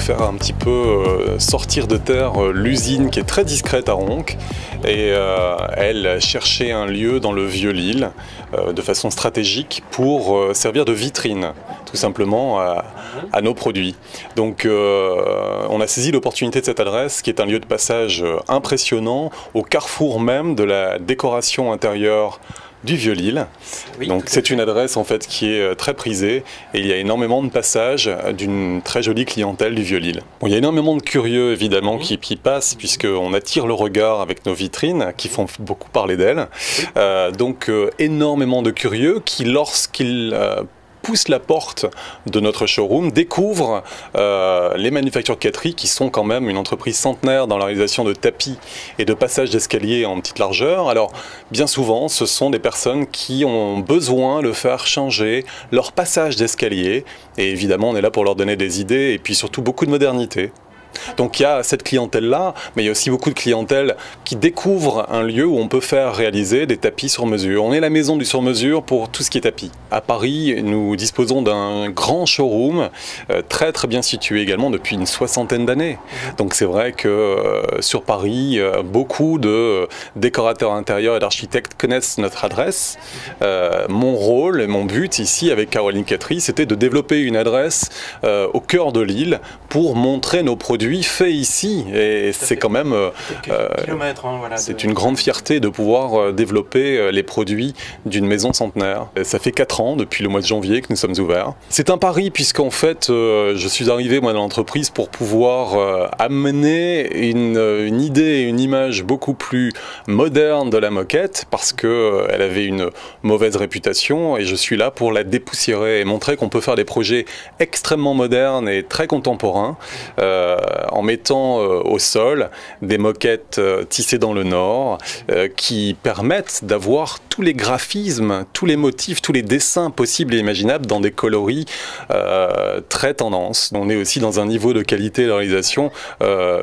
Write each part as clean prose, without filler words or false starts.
faire un petit peu sortir de terre l'usine qui est très discrète à Ronques. Et elle cherchait un lieu dans le Vieux-Lille de façon stratégique pour servir de vitrine tout simplement à nos produits. Donc on a saisi l'opportunité de cette adresse qui est un lieu de passage impressionnant au carrefour même de la décoration intérieure du Vieux-Lille. Oui, donc c'est une adresse en fait qui est très prisée et il y a énormément de passages d'une très jolie clientèle du Vieux-Lille. Bon, il y a énormément de curieux évidemment qui passent puisqu'on attire le regard avec nos vitrines qui font beaucoup parler d'elles. Donc énormément de curieux qui lorsqu'ils poussent la porte de notre showroom, découvrent les manufactures Cattery qui sont quand même une entreprise centenaire dans la réalisation de tapis et de passages d'escalier en petite largeur. Alors bien souvent ce sont des personnes qui ont besoin de faire changer leur passage d'escalier et évidemment on est là pour leur donner des idées et puis surtout beaucoup de modernité. Donc il y a cette clientèle-là, mais il y a aussi beaucoup de clientèle qui découvre un lieu où on peut faire réaliser des tapis sur mesure. On est la maison du sur-mesure pour tout ce qui est tapis. À Paris, nous disposons d'un grand showroom, très bien situé également depuis une 60aine d'années. Donc c'est vrai que sur Paris, beaucoup de décorateurs intérieurs et d'architectes connaissent notre adresse. Mon rôle et mon but ici avec Caroline Cattery, c'était de développer une adresse au cœur de l'île pour montrer nos produits fait ici et c'est quand même voilà, c'est une grande fierté de pouvoir développer les produits d'une maison centenaire. Ça fait 4 ans depuis le mois de janvier que nous sommes ouverts. C'est un pari puisqu'en fait je suis arrivé moi dans l'entreprise pour pouvoir amener une idée, une image beaucoup plus moderne de la moquette parce que elle avait une mauvaise réputation et je suis là pour la dépoussiérer et montrer qu'on peut faire des projets extrêmement modernes et très contemporains en mettant au sol des moquettes tissées dans le Nord qui permettent d'avoir tous les graphismes, tous les motifs, tous les dessins possibles et imaginables dans des coloris très tendance. On est aussi dans un niveau de qualité de réalisation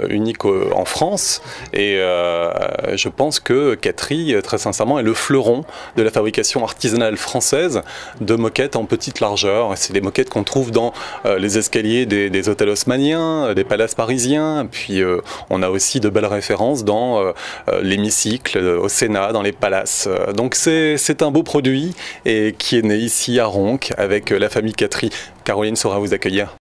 unique en France et je pense que Cattery, très sincèrement, est le fleuron de la fabrication artisanale française de moquettes en petite largeur. C'est des moquettes qu'on trouve dans les escaliers des hôtels haussmanniens, des palaces parisiens, puis on a aussi de belles références dans l'hémicycle, au Sénat, dans les palaces. Donc c'est un beau produit et qui est né ici à Ronques avec la famille Cattery. Caroline saura vous accueillir.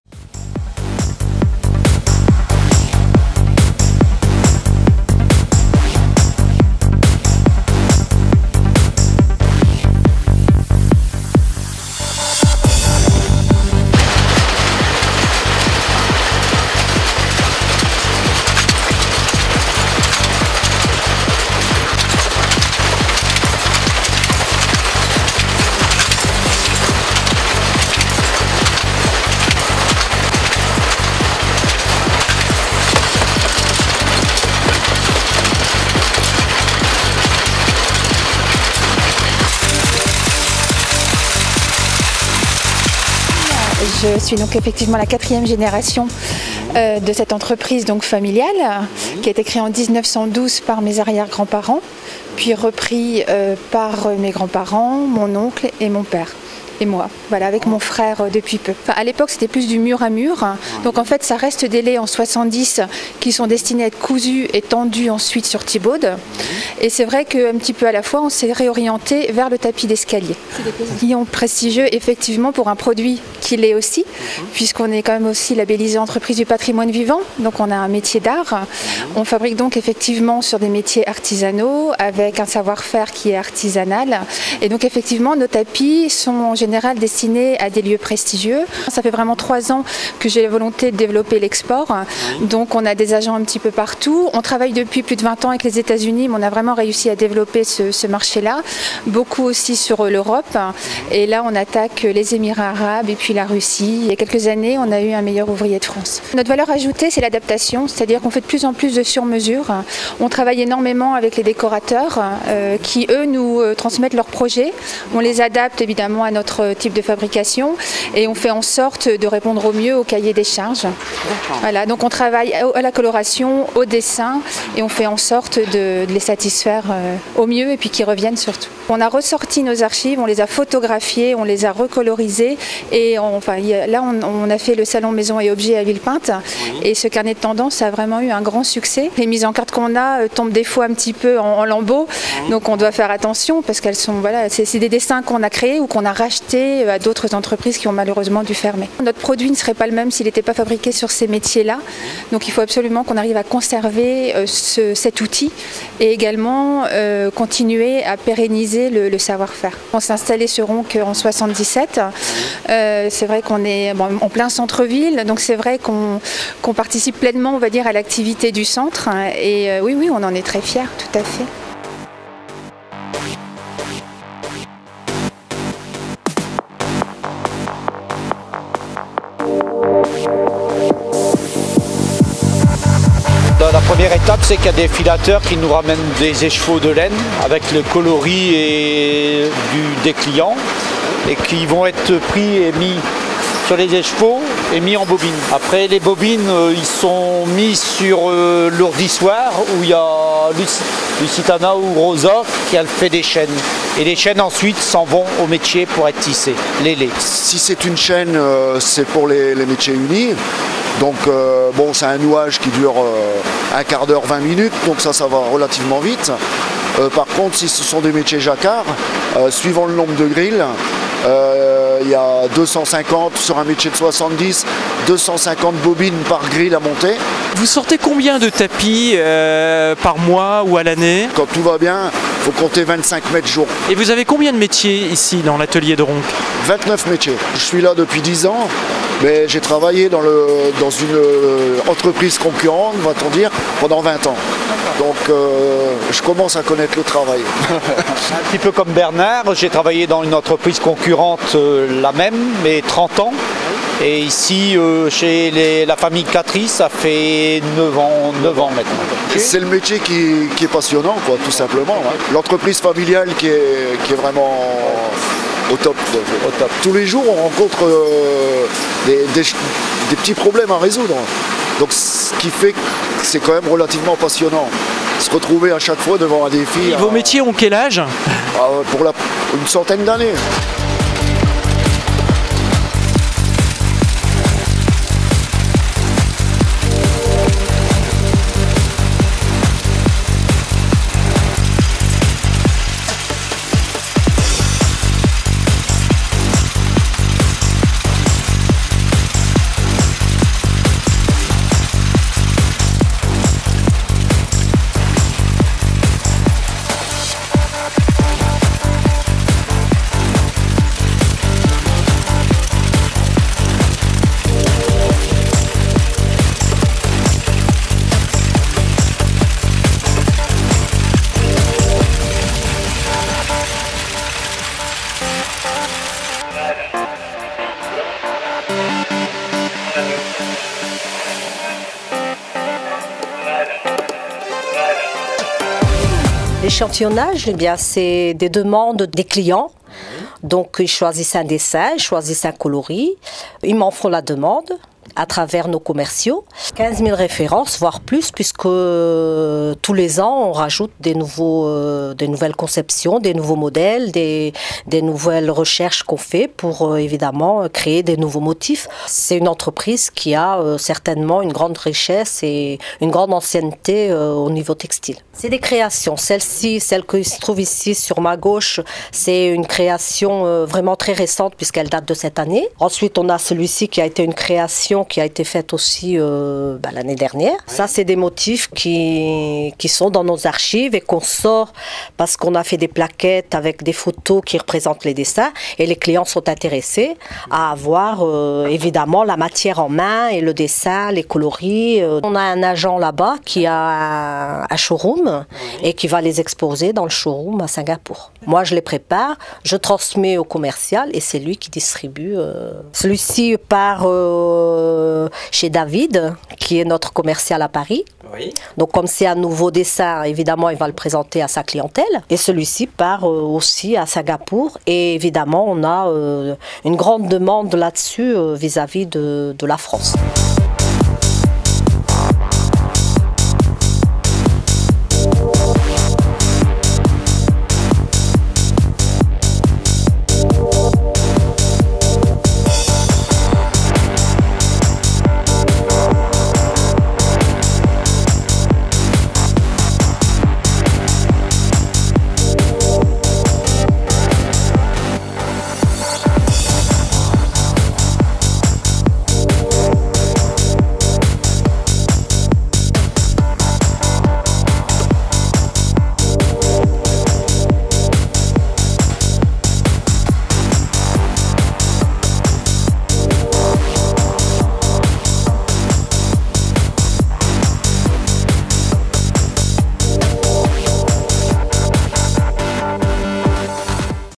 Je suis donc effectivement la 4e génération de cette entreprise donc familiale qui a été créée en 1912 par mes arrière-grands-parents, puis repris par mes grands-parents, mon oncle et mon père. Et moi, voilà, avec mon frère depuis peu. Enfin, à l'époque, c'était plus du mur à mur. Donc en fait, ça reste des laits en 70 qui sont destinés à être cousus et tendus ensuite sur Thibaude. Et c'est vrai qu'un petit peu à la fois, on s'est réorienté vers le tapis d'escalier. C'est des clients prestigieux, effectivement, pour un produit qui l'est aussi, puisqu'on est quand même aussi labellisé entreprise du patrimoine vivant. Donc on a un métier d'art. On fabrique donc effectivement sur des métiers artisanaux, avec un savoir-faire qui est artisanal. Et donc effectivement, nos tapis sont en général destinés à des lieux prestigieux. Ça fait vraiment 3 ans que j'ai la volonté de développer l'export. Donc on a des agents un petit peu partout. On travaille depuis plus de 20 ans avec les États-Unis, mais on a vraiment réussi à développer ce marché-là. Beaucoup aussi sur l'Europe. Et là, on attaque les Émirats arabes et puis la Russie. Il y a quelques années, on a eu un meilleur ouvrier de France. Notre valeur ajoutée, c'est l'adaptation, c'est-à-dire qu'on fait de plus en plus de sur-mesure. On travaille énormément avec les décorateurs qui, eux, nous transmettent leurs projets. On les adapte évidemment à notre d'autres types de fabrication et on fait en sorte de répondre au mieux au cahier des charges. Voilà, donc on travaille à la coloration, au dessin et on fait en sorte de les satisfaire au mieux et puis qu'ils reviennent surtout. On a ressorti nos archives, on les a photographiées, on les a recolorisées et là on a fait le salon Maison et Objets à Villepinte et ce carnet de tendance a vraiment eu un grand succès. Les mises en carte qu'on a tombent des fois un petit peu en lambeaux, donc on doit faire attention parce qu'elles sont, voilà, c'est des dessins qu'on a créés ou qu'on a rachetés à d'autres entreprises qui ont malheureusement dû fermer. Notre produit ne serait pas le même s'il n'était pas fabriqué sur ces métiers-là, donc il faut absolument qu'on arrive à conserver cet outil et également continuer à pérenniser le savoir-faire. On s'est installé sur Ronc en 77, c'est vrai qu'on est en plein centre-ville, donc c'est vrai qu'on participe pleinement, on va dire, à l'activité du centre et oui, on en est très fiers, tout à fait. La première étape, c'est qu'il y a des filateurs qui nous ramènent des écheveaux de laine avec le coloris des clients et qui vont être pris et mis sur les écheveaux et mis en bobine. Après, les bobines, ils sont mis sur l'ourdissoir où il y a Lusitana ou Rosa qui a fait des chaînes. Et les chaînes ensuite s'en vont au métier pour être tissées, les laits. Si c'est une chaîne, c'est pour les métiers unis. Donc bon, c'est un nouage qui dure un quart d'heure, 20 minutes, donc ça va relativement vite. Par contre, si ce sont des métiers jacquard, suivant le nombre de grilles, il y a 250 sur un métier de 70, 250 bobines par grille à monter. Vous sortez combien de tapis par mois ou à l'année? Quand tout va bien, il faut compter 25 mètres jour. Et vous avez combien de métiers ici dans l'atelier de Ronc? 29 métiers. Je suis là depuis 10 ans, mais j'ai travaillé dans une entreprise concurrente, va-t-on dire, pendant 20 ans. Donc je commence à connaître le travail. Un petit peu comme Bernard, j'ai travaillé dans une entreprise concurrente, la même, mais 30 ans. Et ici, chez la famille Catry, ça fait 9 ans maintenant. C'est le métier qui est passionnant, quoi, tout simplement. Hein. L'entreprise familiale qui est vraiment au top. Tous les jours, on rencontre des petits problèmes à résoudre. Donc ce qui fait que c'est quand même relativement passionnant. Se retrouver à chaque fois devant un défi. Et vos métiers ont quel âge? Pour une centaine d'années. L'échantillonnage, eh bien, c'est des demandes des clients. Donc, ils choisissent un dessin, ils choisissent un coloris. Ils m'en font la demande à travers nos commerciaux. 15 000 références, voire plus, puisque tous les ans, on rajoute des nouvelles conceptions, des nouveaux modèles, des nouvelles recherches qu'on fait pour évidemment créer des nouveaux motifs. C'est une entreprise qui a certainement une grande richesse et une grande ancienneté au niveau textile. C'est des créations. Celle-ci, celle qui se trouve ici sur ma gauche, c'est une création vraiment très récente puisqu'elle date de cette année. Ensuite, on a celui-ci qui a été une création qui a été faite aussi l'année dernière. Ça, c'est des motifs qui sont dans nos archives et qu'on sort parce qu'on a fait des plaquettes avec des photos qui représentent les dessins et les clients sont intéressés à avoir évidemment la matière en main et le dessin, les coloris. On a un agent là-bas qui a un showroom et qui va les exposer dans le showroom à Singapour. Moi, je les prépare, je transmets au commercial et c'est lui qui distribue. Celui-ci part chez David, qui est notre commercial à Paris. Oui. Donc comme c'est un nouveau dessin, évidemment, il va le présenter à sa clientèle. Et celui-ci part aussi à Singapour. Et évidemment, on a une grande demande là-dessus vis-à-vis de la France.